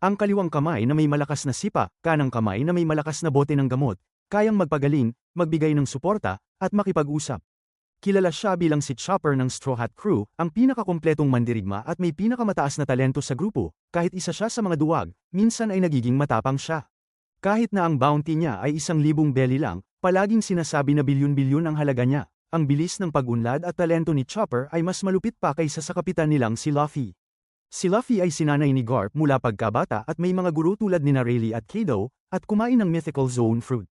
Ang kaliwang kamay na may malakas na sipa, kanang kamay na may malakas na bote ng gamot, kayang magpagaling, magbigay ng suporta, at makipag-usap. Kilala siya bilang si Chopper ng Straw Hat Crew, ang pinakakumpletong mandirigma at may pinakamataas na talento sa grupo, kahit isa siya sa mga duwag, minsan ay nagiging matapang siya. Kahit na ang bounty niya ay 1,000 belly lang, palaging sinasabi na bilyon-bilyon ang halaga niya. Ang bilis ng pag-unlad at talento ni Chopper ay mas malupit pa kaysa sa kapitan nilang si Luffy. Si Luffy ay sinanay ni Garp mula pagkabata at may mga guro tulad ni Rayleigh at Kaido, at kumain ng mythical zone fruit.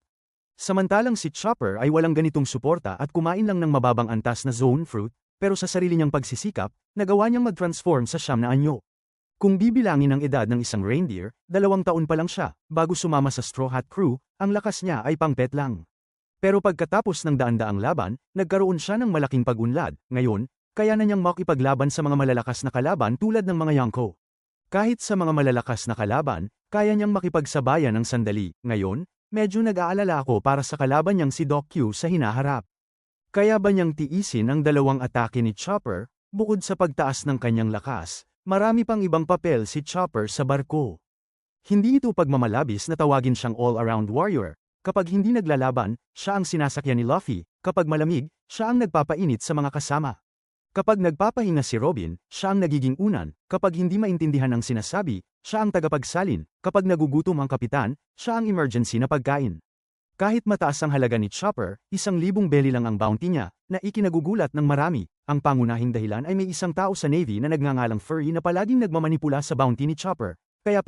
Samantalang si Chopper ay walang ganitong suporta at kumain lang ng mababang antas na zone fruit, pero sa sarili niyang pagsisikap, nagawa niyang mag-transform sa 9 na anyo. Kung bibilangin ang edad ng isang reindeer, 2 taon pa lang siya, bago sumama sa Straw Hat Crew, ang lakas niya ay pang-pet lang. Pero pagkatapos ng daan-daang laban, nagkaroon siya ng malaking pag-unlad. Ngayon, kaya na niyang makipaglaban sa mga malalakas na kalaban tulad ng mga Yonko. Kahit sa mga malalakas na kalaban, kaya niyang makipagsabayan ng sandali. Ngayon, medyo nag-aalala ako para sa kalaban niyang si Doc Q sa hinaharap. Kaya ba niyang tiisin ang 2 atake ni Chopper? Bukod sa pagtaas ng kanyang lakas, marami pang ibang papel si Chopper sa barko. Hindi ito pagmamalabis na tawagin siyang all-around warrior. Kapag hindi naglalaban, siya ang sinasakyan ni Luffy. Kapag malamig, siya ang nagpapainit sa mga kasama. Kapag nagpapahinga si Robin, siya ang nagiging unan. Kapag hindi maintindihan ang sinasabi, siya ang tagapagsalin. Kapag nagugutom ang kapitan, siya ang emergency na pagkain. Kahit mataas ang halaga ni Chopper, 1,000 belly lang ang bounty niya, na ikinagugulat ng marami. Ang pangunahing dahilan ay may isang tao sa Navy na nagngangalang Furry na palaging nagmamanipula sa bounty ni Chopper. Kaya